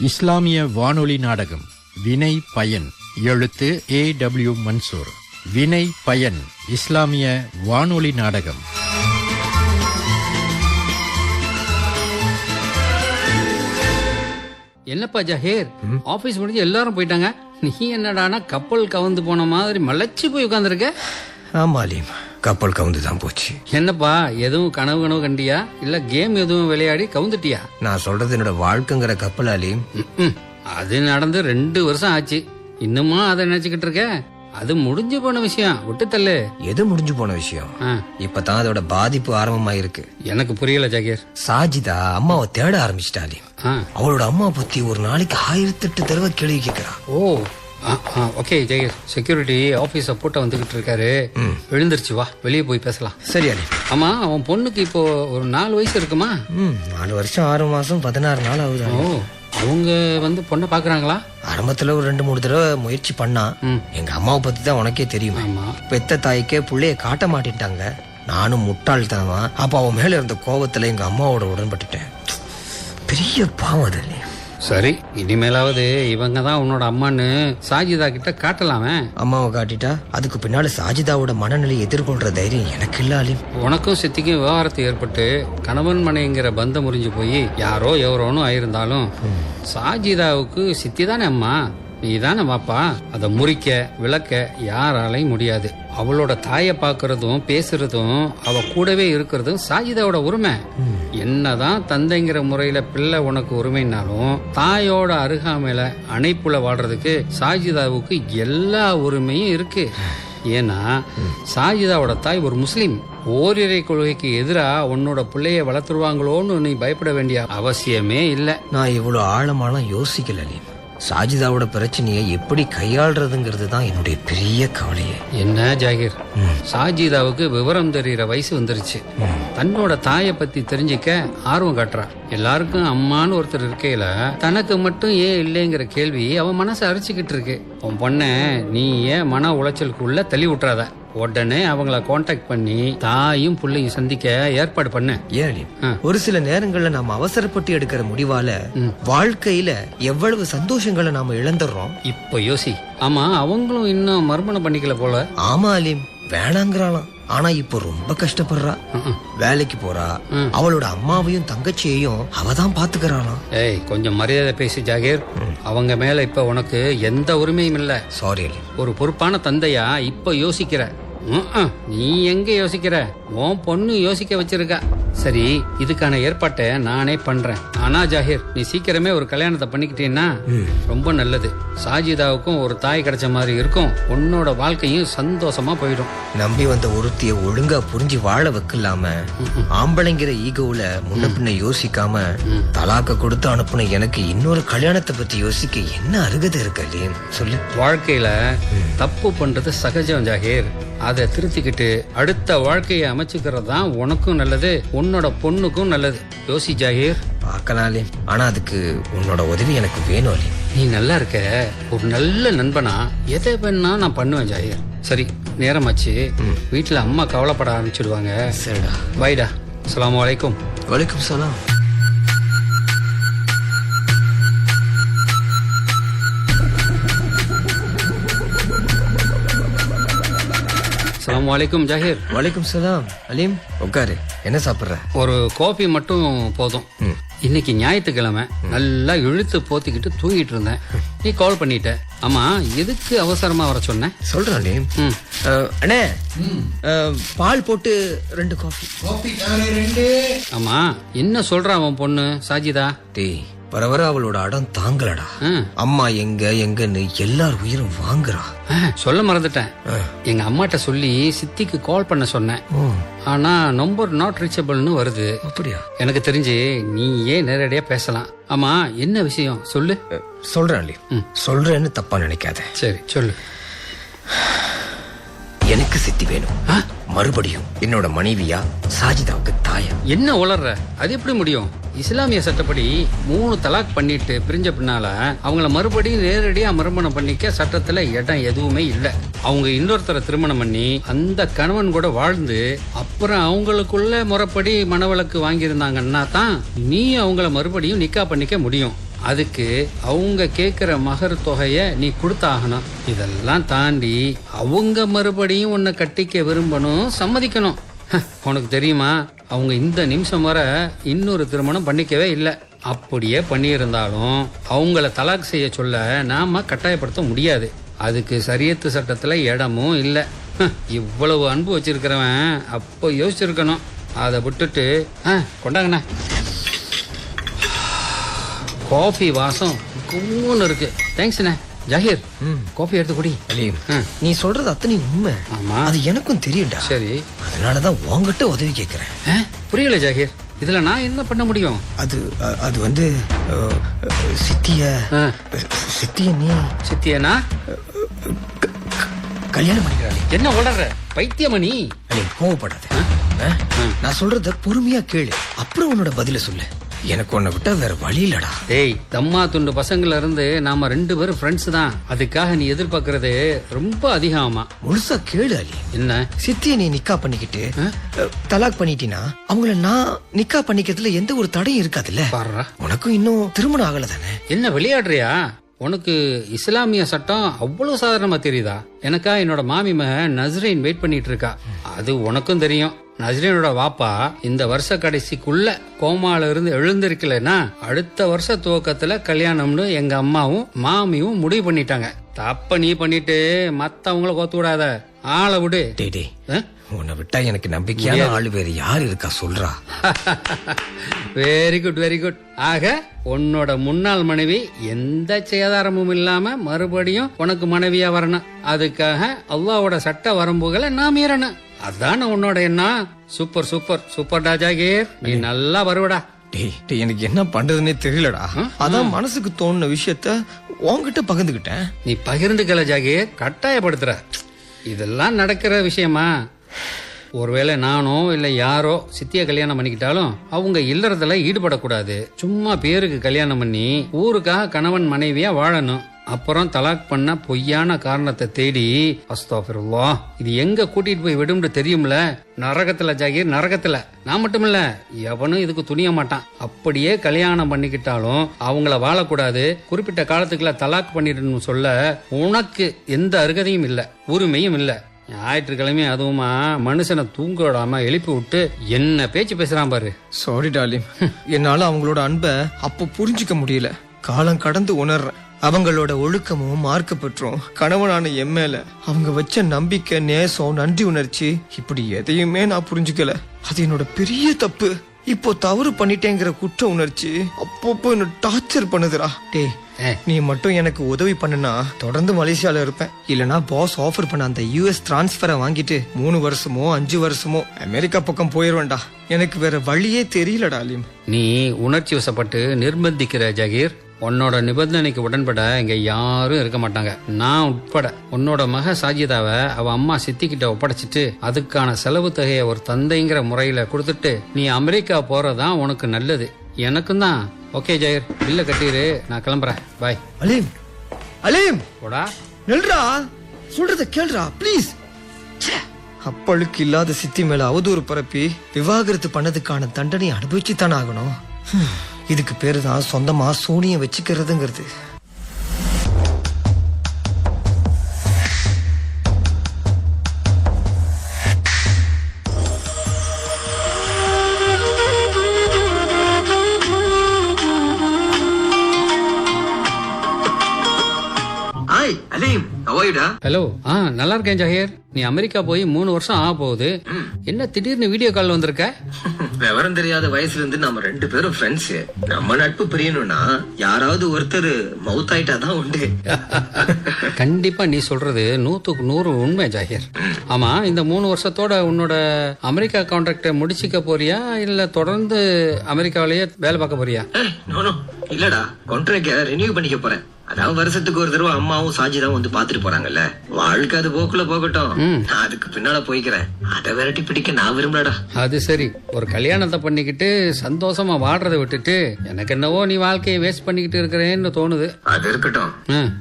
இஸ்லாமிய வானொலி நாடகம் வினை பயன். எழுத்து A.W. மன்சூர். வினை பயன் இஸ்லாமிய வானொலி நாடகம். என்னப்பா ஜஹீர், ஆபீஸ் முடிஞ்சு எல்லாரும் போயிட்டாங்க, நீ என்னடானா கப்பல் கவுந்து போன மாதிரி மலைச்சு போய் உட்கார்ந்துருக்க? ஆமா அலீம், கப்பல் கவுந்து தான் போச்சு. என்னப்பா, எதுவும் கனவு கண்டியா இல்ல கேம் எதுவும் விளையாடி கவுந்துட்டியா? நான் சொல்றது என்னோட வாழ்க்கைங்கிற கப்பல் அலீம். அது நடந்து 2 வருஷம் ஆச்சு, இன்னுமா அதை நினைச்சுக்கிட்டு இருக்க? அது முடிஞ்சு போன விஷயம், விட்டு தள்ளு. எது முடிஞ்சு போன விஷயம்? இப்பதான் அதோட பாதிப்பு ஆரம்பமாயிருக்கு. எனக்கு புரியல ஜகீர். சாஜிதா அம்மாவை தேட ஆரம்பிச்சிட்டா அலீம். அவளோட அம்மா பத்தி ஒரு நாளைக்கு 1008 தடவை கேள்வி கேட்கிறா. ஓ ஓகே ஜெயர், செக்யூரிட்டி ஆபீஸ போட்ட வந்துகிட்டு இருக்காரு, எழுந்திருச்சு வா, வெளியே போய் பேசலாம். சரி அலி. ஆமா, அவன் பொண்ணுக்கு இப்போ ஒரு 4 வயசு இருக்குமா? 4 வருஷம் 6 மாசம் 16 நாள் ஆகுது. ஓ, அவங்க வந்து பொண்ணை பாக்குறாங்களா? ஆரம்பத்துல ஒரு 2-3 தடவை முயற்சி பண்ணா. எங்க அம்மாவை பத்தி தான் உனக்கே தெரியுமா, பெத்த தாய்க்கே புள்ளைய காட்ட மாட்டேன்ட்டாங்க. நானும் முட்டாள் தானா, அப்ப அவன் மேல இருந்த கோபத்துல எங்க அம்மாவோட உடன்பட்டுட்டேன். பெரிய பாவம் அது. சரி, இனிமேலாவது இவங்க தான் உன்னோட அம்மான்னு சாஜிதா கிட்ட காட்டலாமே. அம்மாவை காட்டிட்டா அதுக்கு பின்னால சாஜிதாவோட மனநிலை எதிர்கொள்ற தைரியம் எனக்கு இல்ல அலீம். உனக்கும் சித்திக்கும் விவகாரத்து ஏற்பட்டு கணவன் மனைங்கிற பந்தம் முறிஞ்சு போய் யாரோ எவரோன்னு ஆயிருந்தாலும் சாஜிதாவுக்கு சித்தி தானே அம்மா, நீ தானே பாப்பா. அதை முறிக்க விளக்க யாராலையும் முடியாது. அவளோட தாயை பாக்குறதும் பேசுறதும் அவ கூடவே இருக்கிறதும் சாஜிதாவோட உரிமை. என்னதான் தந்தைங்கிற முறையில பிள்ளை உனக்கு உரிமைனாலும் தாயோட அருகாமையில அணைப்புல வாழ்றதுக்கு சாஜிதாவுக்கு எல்லா உரிமையும் இருக்கு. ஏன்னா சாஜிதாவோட தாய் ஒரு முஸ்லிம். ஓரிரை கொள்கைக்கு எதிரா உன்னோட பிள்ளைய வளர்த்துருவாங்களோன்னு நீ பயப்பட வேண்டிய அவசியமே இல்லை. நான் இவ்வளவு ஆழமாலாம் யோசிக்கல அலீம். சாஜிதாவோட பிரச்சனையை எப்படி கையாள்றதுங்கிறது தான் என்னுடைய பெரிய கவலையே. என்ன ஜாகிர், சாஜிதாவுக்கு விவரம் தெரிகிற வயசு வந்துருச்சு. தன்னோட தாயை பத்தி தெரிஞ்சுக்க ஆர்வம் காட்டுறா. எல்லாருக்கும் அம்மான்னு ஒருத்தர் இருக்கையில தனக்கு மட்டும் ஏன் இல்லைங்கிற கேள்வி அவன் மனசை அரிச்சுக்கிட்டு இருக்கு. உன் பொண்ண நீ ஏன் மன உளைச்சலுக்குள்ள தள்ளி விட்டுறாத. உடனே அவங்கள கான்டாக்ட் பண்ணி தாயும் புள்ளையும் சந்திக்க ஏற்பாடு பண்ண. ஏன் ஒரு சில நேரங்கள்ல நாம அவசரப்பட்டு எடுக்கிற முடிவால வாழ்க்கையில எவ்வளவு சந்தோஷங்களை நாம இழந்துடுறோம். இப்ப யோசி. ஆமா, அவங்களும் இன்னும் மறுமணம் பண்ணிக்கல போல. ஆமா அலீம், வேணாங்கிறாளாம். ஆனா இப்ப ரொம்ப கஷ்டப்படுறா. வேலைக்கு போறா. அவளோட அம்மாவையும் தங்கச்சியையும் அவதான் பாத்துக்கிறாளாம். ஏய், கொஞ்சம் மரியாதை பேசி ஜாகிர். அவங்க மேல இப்ப உனக்கு எந்த உரிமையும் இல்ல. சாரி அலீம். ஒரு பொறுப்பான தந்தையா இப்ப யோசிக்கிற. நீ எங்க யோசிக்கிற? உன் பொண்ணு யோசிக்க வச்சிருக்கா. சரி, இதுக்கான ஏற்பாட்டை நானே பண்றேன். ஆனா ஜாகிர், நீ சீக்கிரமே ஒரு கல்யாணத்தை பண்ணிக்கிட்டீன்னா ரொம்ப நல்லது. சாஜிதாவுக்கும் ஒரு தாய் கிடைச்ச மாதிரி இருக்கும், உன்னோட வாழ்க்கையும் சந்தோஷமா போயிடும். நம்பி வந்த ஒருத்திய ஒழுங்கா புரிஞ்சு வாழ வைக்கலாம ஆம்பளைங்கிற ஈகோல முன்ன பின்ன யோசிக்காம தலாக்க கொடுத்து அனுப்புன எனக்கு இன்னொரு கல்யாணத்தை பத்தி யோசிக்க என்ன அருகதை இருக்கு சொல்லு. வாழ்க்கையில தப்பு பண்றது சகஜம் ஜாகிர். அதை திருத்திக்கிட்டு அடுத்த வாழ்க்கையை அமைச்சுக்கிறது தான் உனக்கும் நல்லது, உன்னோட பொண்ணுக்கும் நல்லது. யோசி ஜாகிர். பார்க்கலாலே, ஆனா அதுக்கு உன்னோட உதவி எனக்கு வேணும் அலி. நீ நல்லா இருக்க, ஒரு நல்ல நண்பனா எதை வேணா நான் பண்ணுவேன் ஜாகிர். சரி, நேரமாச்சு, வீட்டுல அம்மா கவலைப்பட ஆரம்பிச்சிடுவாங்க. சரிடா, பாய்டா. அஸ்ஸலாமு அலைக்கும். வலைக்கும் சலாம். அஸ்ஸலாமு அலைக்கும் ஜாகிர். வலைக்கும் சலாம் அலீம். உட்காரு, என்ன சாப்பிடுற? ஒரு காஃபி மட்டும் போதும். இன்னைக்கு ஞாயிற்றுக்கிழமை, நல்லா இழுத்து போத்திக்கிட்டு தூங்கிட்டு இருந்தேன், நீ கால் பண்ணிட்ட. ஆமா, எதுக்கு அவசரமா வர சொன்ன? சொல்றேன் அலீம். அண்ணே, பால் போட்டு 2 காஃபி. ஆமா, என்ன சொல்ற அவன் பொண்ணு சாஜிதா? டேய், வர வர அவளோட அடம் தாங்கலடா. அம்மா எங்கன்னு எல்லார் உயிரும் வாங்குறா. சொல்ல மறந்துட்டேன், எங்க அம்மாட்ட சொல்லி சித்திக்கு கால் பண்ண சொன்னேன். ஆனா நம்பர் நாட் ரீச்சபிள்னு வருது. அப்படியா? எனக்கு தெரிஞ்சு நீ ஏன் நேரடியா பேசலாம். ஆமா, என்ன விஷயம் சொல்லு. சொல்றேன், சொல்றேன்னு தப்பா நினைக்காத. சரி சொல்லு. எனக்கு சித்தி வேணும், மறுபடியும் என்னோட மனைவியா சாஜிதாவுக்கு தாயா. என்ன உளர்ற? அது எப்படி முடியும்? இஸ்லாமிய சட்டப்படி 3 தலாக் பண்ணிட்டு பிரிஞ்ச பின்னால அவங்கள மறுபடியும் நேரடியா மறுமணம் பண்ணிக்க சட்டத்துல இடம் எதுவுமே இல்ல. அவங்க இன்னொருத்தரை திருமணம் பண்ணி அந்த கணவன் கூட வாழ்ந்து அப்புறம் அவங்களுக்குள்ள முறைப்படி மனவளக்கு வாங்கியிருந்தாங்கன்னா தான் நீ அவங்கள மறுபடியும் நிக்கா பண்ணிக்க முடியும். அதுக்கு அவங்க கேட்குற மகர் தொகையை நீ கொடுத்தாகணும். இதெல்லாம் தாண்டி அவங்க மறுபடியும் உன்னை கட்டிக்க விரும்பணும், சம்மதிக்கணும். உனக்கு தெரியுமா, அவங்க இந்த நிமிஷம் வரை இன்னொரு திருமணம் பண்ணிக்கவே இல்லை. அப்படியே பண்ணியிருந்தாலும் அவங்கள தலாக் செய்ய சொல்ல நாம கட்டாயப்படுத்த முடியாது. அதுக்கு சரியத்து சட்டத்தில் இடமும் இல்லை. இவ்வளவு அன்பு வச்சிருக்கிறவன் அப்போ யோசிச்சிருக்கணும். அதை விட்டுட்டு கொண்டாங்கண்ணா, காஃபி வாசம் கும்முன்னு இருக்கு. தேங்க்ஸ்ண்ணே. ஜாகிர், காஃபி எடுத்து குடி. நீ சொல்றது அத்தனை உண்மை. ஆமா, அது எனக்கும் தெரியும்டா. சரி, அதனாலதான் உங்ககிட்ட உதவி கேட்கிறேன். புரியல ஜாகிர், இதுல நான் என்ன பண்ண முடியும்? அது வந்து சித்திய நீ சித்தியனா கல்யாணம் பண்ணிக்கிறாளே. என்ன வளர்ற பைத்தியமணி? கோவப்படாத. நான் சொல்றத பொறுமையா கேளு, அப்புறம் உன்னோட பதில சொல்லு. எனக்கு உன்னை விட்டா வேற வழி இல்லடா. ஏய், தம்மா துண்டு பசங்கள்ல இருந்து நாம 2 பேரும் ஃப்ரெண்ட்ஸ் தான். அதுக்காக நீ எதிர்பார்க்கறது ரொம்ப அதிகமா. முழுசா கேளு அலி. என்ன? சித்திய நீ நிக்கா பண்ணிக்கிட்டு தலாக் பண்ணிட்டீனா அவங்கள நான் நிக்கா பண்ணிக்கிறதுல எந்த ஒரு தடையும் இருக்காதுல்ல. பாருடா, உனக்கும் இன்னும் திருமணம் ஆகல தானே? என்ன விளையாடுறியா? உனக்கு இஸ்லாமிய சட்டம் அவ்வளவு சாதாரணமா தெரியுதா? எனக்கா என்னோட மாமி மகன் நஸ்ரீன் வெயிட் பண்ணிட்டு இருக்கா. அது உனக்கும் தெரியும். நஸ்ரீனோட வாப்பா இந்த வருஷ கடைசிக்குள்ள கோமால இருந்து எழுந்திருக்கலன்னா அடுத்த வருஷ துவக்கத்துல கல்யாணம்னு எங்க அம்மாவும் மாமியும் முடிவு பண்ணிட்டாங்க. தப்ப நீ பண்ணிட்டு மத்தவங்கள கோத்து விடாத, ஆளை விடு. உன்னை விட்டா எனக்கு நம்பிக்கையான ஆளு வேற யாரு இருக்கா சொல்றா. Very good, very good. ஆக உன்னோட முன்னாள் மனைவி எந்த சேதாரமும் இல்லாம மறுபடியும் உனக்கு மனைவியா வரணும். அதுக்காக அல்லாவோட சட்ட வரம்புகளை நான் மீறணும். அதான் உன்னோட என்ன. சூப்பர் சூப்பர் சூப்பர்டா ஜாகீர், நீ நல்லா வருவடா. எனக்கு என்ன பண்றதுன்னே தெரியலடா. அதான் மனசுக்கு தோணுன விஷயத்த உன்கிட்ட பகிர்ந்துகிட்டேன். நீ பகிர்ந்துக்கல ஜாகீர், கட்டாயப்படுத்துற. இதெல்லாம் நடக்கிற விஷயமா? ஒருவேளை நானோ இல்ல யாரோ சித்திய கல்யாணம் பண்ணிக்கிட்டாலும் அவங்க இல்லறதுல ஈடுபடக்கூடாது. சும்மா பேருக்கு கல்யாணம் பண்ணி ஊருக்காக கணவன் மனைவியா வாழணும். அப்புறம் தலாக் பண்ண பொய்யான காரணத்தை தேடி அஸ்தாஃபிருல்லாஹ், இது எங்க கூட்டிட்டு போய் விடும்னு தெரியும்ல? நரகத்துல ஜாகீர், நரகத்துல. நான் மட்டும் இல்ல, எவனும் இதுக்கு துணிய மாட்டான். அப்படியே கல்யாணம் பண்ணிக்கிட்டாலும் அவங்கள வாழக்கூடாது, குறிப்பிட்ட காலத்துக்குள்ள தலாக் பண்ணிடணும் சொல்ல உனக்கு எந்த அருகதையும் இல்ல, உரிமையும் இல்ல. ஞாயிற்றுக்கிழமை அதுவுமா மனுஷனை தூங்க விடாம எழுப்பி விட்டு என்ன பேச்சு பேசுறான் பாரு. சாரி டார்லிங், என்னால அவங்களோட அன்பை அப்ப புரிஞ்சுக்க முடியல. காலம் கடந்து உணர்றேன். அவங்களோட ஒழுக்கமும் மார்க்க பெற்றும் கணவனான என் மேல அவங்க வச்ச நம்பிக்கை, நேசம், நன்றி உணர்ச்சி இப்படி எதையுமே நான் புரிஞ்சுக்கல. அது என்னோட பெரிய தப்பு. இப்போ தவறு பண்ணிட்டேங்கிற குற்ற உணர்ச்சி அப்பப்போ என்ன டார்ச்சர் பண்ணுதுடா. நீ மட்டும் எனக்கு உதவி பண்ணுனா தொடர்ந்து மலேசியால இருப்பேன். இல்லனா பாஸ் ஆஃபர் பண்ண அந்த US டிரான்ஸ்பரை வாங்கிட்டு 3 வருஷமோ 5 வருஷமோ அமெரிக்கா பக்கம் போயிருவேன்டா. எனக்கு வேற வழியே தெரியலடா அலீம். நீ உணர்ச்சி வசப்பட்டு நிர்பந்திக்கிற ஜாகீர். உன்னோட நிபந்தனைக்கு உடன்பட இங்க யாரும் இருக்க மாட்டாங்க, நான் உட்பட. உன்னோட மக சாஜிதாவை அவ அம்மா சித்திக்கிட்ட ஒப்படைச்சிட்டு அதுக்கான செலவு தொகையை ஒரு தந்தைங்கிற முறையில கொடுத்துட்டு நீ அமெரிக்கா போறதான் உனக்கு நல்லது. எனக்கும் தான். ஓகே ஜாகீர், பில்ல கட்டிரு, நான் கிளம்புறேன். பாய். அலீம், அலீம் போடா. நில்றா, சொல்றத கேளுடா ப்ளீஸ். அப்பளுக்கு இல்லாத சித்தி மேல அவதூறு பரப்பி விவாகரத்து பண்ணதுக்கான தண்டனை அனுபவிச்சு தானே ஆகணும். இதுக்கு பேரு தான் சொந்தமா சூனியம் வச்சுக்கிறதுங்கிறது. ஹலோ, நல்லா இருக்கேன் ஜாகீர். நீ அமெரிக்கா போய் 3 வருஷம் ஆக போகுது. என்ன திடீர்னு வீடியோ கால் வந்திருக்க? விவரம் தெரியாத வயசுல இருந்து நம்ம 2 பேரும் ஃப்ரெண்ட்ஸ். நம்ம நட்பு பிரியணும்னா யாராவது ஒருத்தர் மவுத் ஆயிட்டாதான் உண்டு. கண்டிப்பா நீ சொல்றது 100க்கு 100 உண்மை ஜாகீர். ஆமா, இந்த 3 வருஷத்தோட உன்னோட அமெரிக்கா கான்ட்ராக்ட முடிச்சுக்க போறியா இல்ல தொடர்ந்து அமெரிக்காவிலேயே வேலை பார்க்க போறியா? இல்லடா, கான்ட்ராக்ட ரினியூ பண்ணிக்க போறேன். அதான் வருஷத்துக்கு ஒரு தடவை அம்மாவும் சாஜிதான் வந்து பாத்துட்டு போறாங்கல்ல. வாழ்க்கை அது போக்குல போகட்டும், நான் அதுக்கு பின்னால போய்க்கிறேன். அதை விரட்டி பிடிக்க நான் விரும்பலடா. அது சரி, ஒரு கல்யாணத்தை பண்ணிக்கிட்டு சந்தோஷமா வாடுறதை விட்டுட்டு எனக்கு என்னவோ நீ வாழ்க்கையை வேஸ்ட் பண்ணிக்கிட்டு இருக்கிறேன்னு தோணுது. அது இருக்கட்டும்,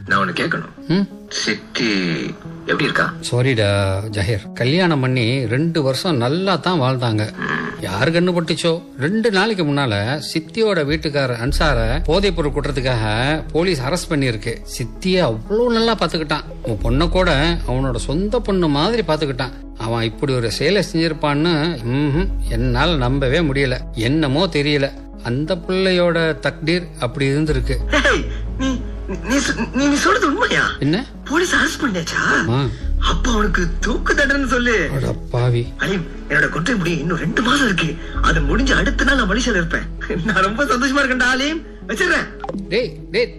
நான் ஒண்ணு கேட்கணும். சித்தி எப்படி இருக்கா? சாரிடா ஜஹீர், கல்யாணம் பண்ணி 2 வருஷம் நல்லா தான் வாழ்ந்தாங்க. யாரு கண்ணு பட்டுச்சோ 2 நாளைக்கு முன்னால சித்தியோட வீட்டுக்கார அன்சார போதைப் பொருள் குற்றத்துக்காக போலீஸ் அரெஸ்ட் பண்ணிருக்கு. சித்திய அவ்வளவு நல்லா பாத்துக்கிட்டான். உன் பொண்ணை கூட அவனோட சொந்த பொண்ணு மாதிரி பாத்துக்கிட்டான். அவன் இப்படி ஒரு செயலை செஞ்சிருப்பான்னு என்னால நம்பவே முடியல. என்னமோ தெரியல, அந்த பிள்ளையோட தக்டீர் அப்படி இருந்திருக்கு. நீ சொல்றது உண்மையா? என்ன, போலீஸ் அரெஸ்ட் பண்ணியாச்சா? அப்ப அவனுக்கு தூக்கு தண்டனை சொல்லு. பாவி, என்னோட கொட்டை முடி இன்னும் 2 மாசம் இருக்கு. அது முடிஞ்ச அடுத்த நாள் நான் மலேசியால இருப்பேன். நான் ரொம்ப சந்தோஷமா இருக்கேன்டா. ஆலயம் வச்சிடுறேன்.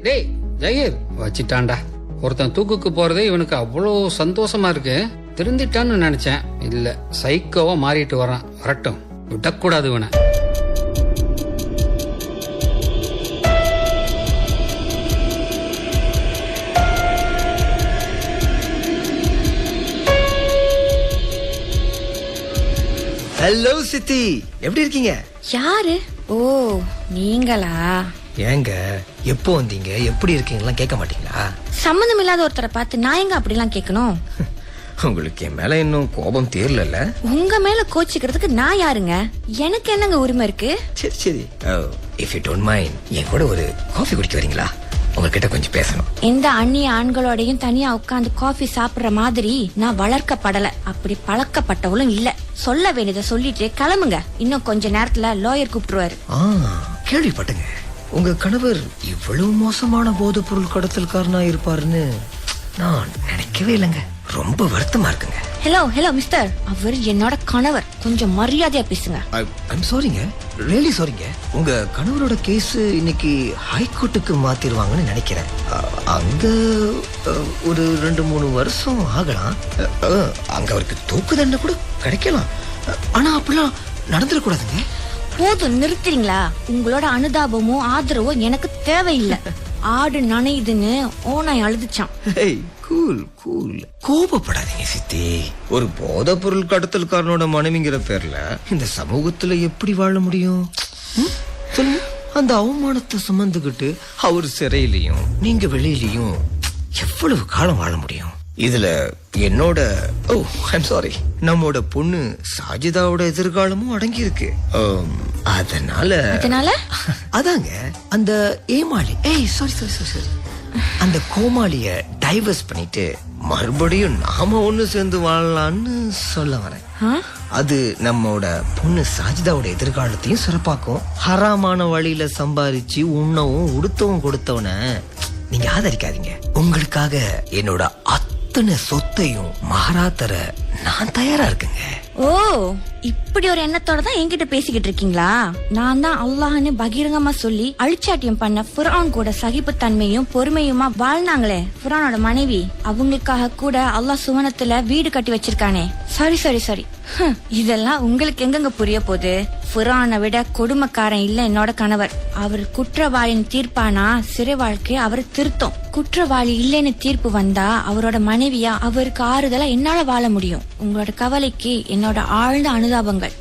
டேய் ஜஹீர், வச்சிட்டான்டா. ஒருத்தன் தூக்குக்கு போறதே இவனுக்கு அவ்வளவு சந்தோஷமா இருக்கு. திருந்திட்டான்னு நினைச்சேன். இல்ல, சைக்கோவா மாறிட்டு வரான். வரட்டும், விடக்கூடாது இவனை. ஹலோ சித்தி, எப்படி இருக்கீங்க? யாரு? ஓ, நீங்களா? ஏங்க எப்போ வந்தீங்க, எப்படி இருக்கீங்களா கேட்க மாட்டீங்களா? சம்பந்தம் இல்லாத ஒருத்தரை பார்த்து நான் எங்க அப்படிலாம் கேட்கணும்? உங்களுக்கு என் மேல இன்னும் கோபம் தீரல? உங்க மேல கோச்சிக்கிறதுக்கு நான் யாருங்க? எனக்கு என்னங்க உரிமை இருக்கு? சரி, இஃப் யூ டோன்ட் மைண்ட், என் கூட ஒரு காஃபி குடிக்க வரீங்களா? உங்ககிட்ட கொஞ்சம் பேசணும். எந்த அந்நிய ஆண்களோடையும் தனியா உட்கார்ந்து காஃபி சாப்பிடுற மாதிரி நான் வளர்க்கப்படல. அப்படி பழக்கப்பட்டவளும் இல்ல. சொல்ல வேண்டியதை சொல்லிட்டு கிளம்புங்க. இன்னும் கொஞ்ச நேரத்துல லாயர் கூப்பிட்டுருவாரு. கேள்விப்பட்டங்க, உங்க கணவர் இவ்வளவு மோசமான போதைப் பொருள் கடத்தல்காரனா இருப்பாருன்னு நான் நினைக்கவே இல்லைங்க. ரொம்ப வருத்தமா இருக்குங்க. ஹலோ மிஸ்டர், அவர் என்னோட கணவர். கொஞ்சம் மரியாதையா பேசுங்க. ஐம் சாரிங்க, ரியலி சாரிங்க. உங்க கணவரோட கேஸ் இன்னைக்கு ஹைகோர்ட்டுக்கு மாத்திருவாங்கன்னு நினைக்கிறேன். அங்க ஒரு 2-3 வருஷம் ஆகலாம். அங்க அவருக்கு தூக்கு தண்டனை கூட கிடைக்கலாம். ஆனா அப்படிலாம் நடந்துடக்கூடாதுங்க. போதும், நிறுத்துறீங்களா? உங்களோட அனுதாபமும் ஆதரவும் எனக்கு தேவையில்லை. ஆடு நனையுதுன்னு ஓனாய் அழுதுச்சான். கூல், கோபப்படாதீங்க சித்தி. ஒரு போதைப் பொருள் கடத்தல்காரனோட மனைவிங்கிற பேர்ல இந்த சமூகத்துல எப்படி வாழ முடியும் சொல்லுங்க? அந்த அவமானத்தை சுமந்துகிட்டு அவர் சிறையிலையும் நீங்க வெளியிலையும் எவ்வளவு காலம் வாழ முடியும்? இதுல என்னோட ஐம் சாரி, நம்மோட பொண்ணு சாஜிதாவோட எதிர்காலமும் அடங்கி இருக்கு. அதனால அதாங்க அந்த ஏமாளி சாரி அந்த கோமாளிய டைவர்ஸ் பண்ணிட்டு மறுபடியும் நாம ஒண்ணு சேர்ந்து வாழலாம்னு சொல்ல வரேன். அது நம்மோட பொண்ணு சாஜிதாவோட எதிர்காலத்தையும் சிறப்பாக்கும். ஹராமான வழியில சம்பாரிச்சு உண்ணவும் உடுத்தவும் கொடுத்தவன நீங்க ஆதரிக்காதீங்க. உங்களுக்காக என்னோட அத்தனை சொத்தையும் மகாரா தர நான் தயாரா இருக்குங்க. ஓ, இப்படி ஒரு எண்ணத்தோட தான் என்கிட்ட பேசிக்கிட்டு இருக்கீங்களா? நான் தான் அல்லாஹ்னு பகிரங்கமா சொல்லி அழிச்சாட்டியம் பண்ண ஃபிரௌன் கூட சகிப்புத்தன்மையும் பொறுமையுமா வாழ்ந்தாங்களே ஃபிரௌனோட மனைவி. அவங்களுக்காக கூட அல்லாஹ் சுவனத்துல வீடு கட்டி வச்சிருக்கானே. சாரி இதெல்லாம் உங்களுக்கு எங்கெங்க புரிய போகுது? ஃபிரௌனை விட கொடுமைக்காரன் இல்ல என்னோட கணவர். அவர் குற்றவாளியின் தீர்ப்பானா சிறை வாழ்க்கை அவர் திருத்தம். குற்றவாளி இல்லைன்னு தீர்ப்பு வந்தா அவரோட மனைவியா அவருக்கு ஆறுதலா என்னால வாழ முடியும். உங்களோட கவலைக்கு என்னோட ஆழ்ந்த அனுதாபங்கள்.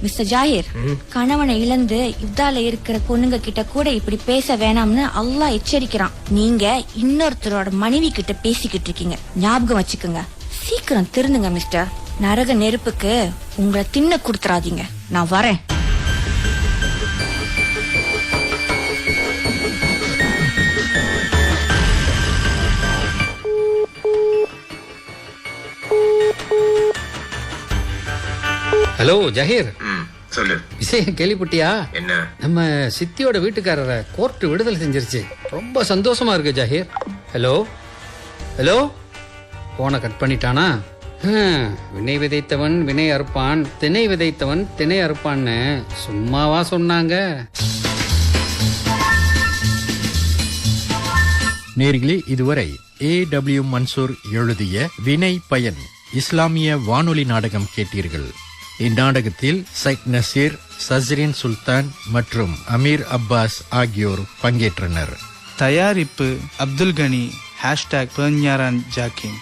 மிஸ்டர் ஜாஹிர், கணவனை இழந்து இதால இருக்கிற பொண்ணுங்க கிட்ட கூட இப்படி பேச வேணாம்னு அல்லாஹ் எச்சரிக்கிறான். நீங்க இன்னொருத்தரோட மனைவி கிட்ட பேசிக்கிட்டு இருக்கீங்க. ஞாபகம் வச்சுக்கோங்க. சீக்கிரம் திருந்துங்க மிஸ்டர். நரக நெருப்புக்கு உங்களை தின்ன கொடுத்துறாதீங்க. நான் வரேன். ஹலோ ஜஹீர், சொல்லு. விஷயம் கேள்விப்பட்டியா? என்ன? நம்ம சித்தியோட வீட்டுக்காரரை கோர்ட் விடுதலை செஞ்சிருச்சு. ரொம்ப சந்தோஷமா இருக்கு ஜஹீர். ஹலோ போனை கட் பண்ணிட்டானா? வினை விதைத்தவன் வினை அறுப்பான், திணை விதைத்தவன் திணை அறுப்பான்னு சும்மாவா சொன்னாங்க? நேர்களே, இதுவரை A.W. மன்சூர் எழுதிய வினை பயன் இஸ்லாமிய வானொலி நாடகம் கேட்டீர்கள். இந்நாடகத்தில் சைட் நசீர், சஸ்ரின் சுல்தான் மற்றும் அமீர் அப்பாஸ் ஆகியோர் பங்கேற்றனர். தயாரிப்பு அப்துல் கனி #பெர்ஞாரான் ஜாக்கின்.